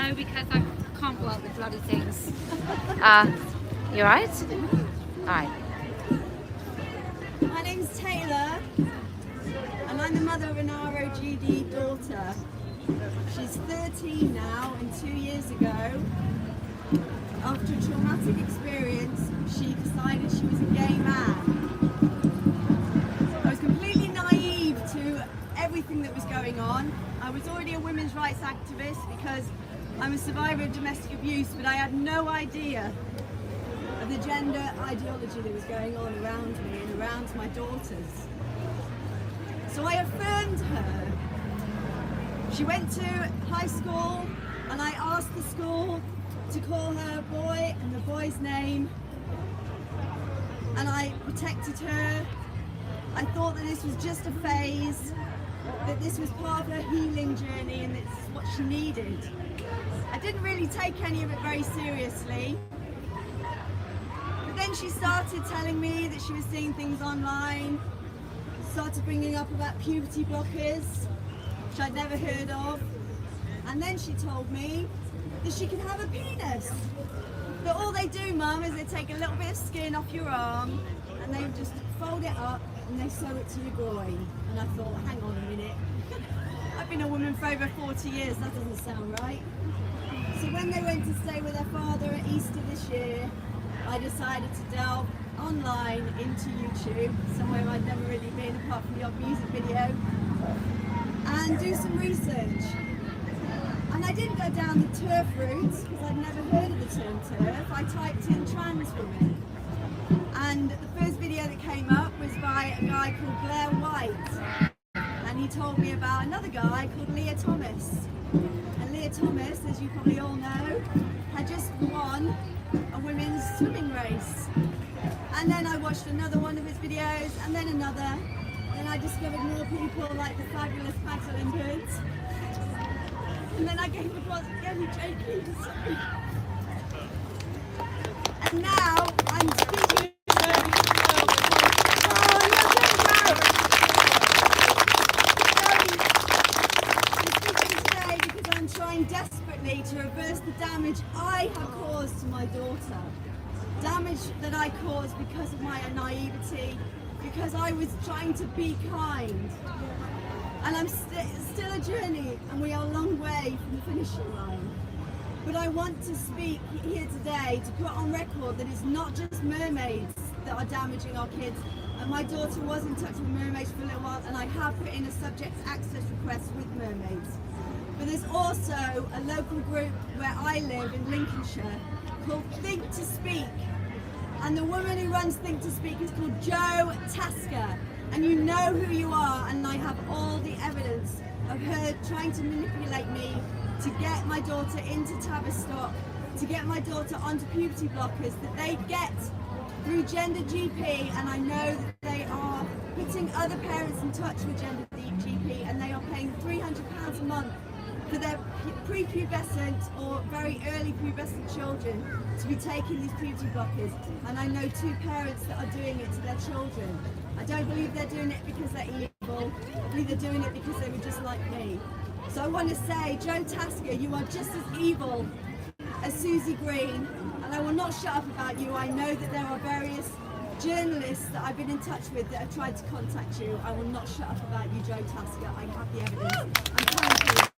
No, because I can't work with bloody things. You right? Alright. My name's Taylor, and I'm the mother of an ROGD daughter. She's 13 now, and 2 years ago, after a traumatic experience, she decided she was a gay man. I was completely naive to everything that was going on. I was already a women's rights activist because I'm a survivor of domestic abuse, but I had no idea of the gender ideology that was going on around me and around my daughters. So I affirmed her. She went to high school and I asked the school to call her boy and the boy's name, and I protected her. I thought that this was just a phase, that this was part of her healing journey and this is what she needed. I didn't really take any of it very seriously. But then she started telling me that she was seeing things online, started bringing up about puberty blockers, which I'd never heard of. And then she told me that she could have a penis. But all they do, Mum, is they take a little bit of skin off your arm and they just fold it up and they sew it to your groin. And I thought, hang on a minute. I've been a woman for over 40 years, that doesn't sound right. So when they went to stay with their father at Easter this year, I decided to delve online into YouTube, somewhere I'd never really been apart from the odd music video, and do some research. And I didn't go down the TERF route because I'd never heard of the term TERF. I typed in trans women. And the first video that came up was by a guy called Blair White. And he told me about another guy called Leah Thomas. And Leah Thomas, as you probably all know, had just won a women's swimming race. And then I watched another one of his videos, and then another. Then I discovered more people like the fabulous Magdalene Bird. And then I came across Gary Jenkins. And now I'm speaking today because I'm trying desperately to reverse the damage I have caused to my daughter. Damage that I caused because of my naivety, because I was trying to be kind. And I'm still a journey, and we are a long way from the finishing line. But I want to speak here today to put on record that it's not just mermaids that are damaging our kids. And my daughter was in touch with mermaids for a little while, and I have put in a subject access request with mermaids. But there's also a local group where I live in Lincolnshire called Think to Speak. And the woman who runs Think to Speak is called Jo Tasker. And you know who you are, and I have all the evidence of her trying to manipulate me to get my daughter into Tavistock, to get my daughter onto puberty blockers that they get through Gender GP, and I know that they are putting other parents in touch with Gender GP, and they are paying £300 a month for their prepubescent or very early pubescent children to be taking these puberty blockers. And I know 2 parents that are doing it to their children. I don't believe they're doing it because they're evil. I believe they're doing it because they were just like me. So I want to say, Jo Tasker, you are just as evil as Susie Green, and I will not shut up about you. I know that there are various journalists that I've been in touch with that have tried to contact you. I will not shut up about you, Jo Tasker. I have the evidence. I'm trying to.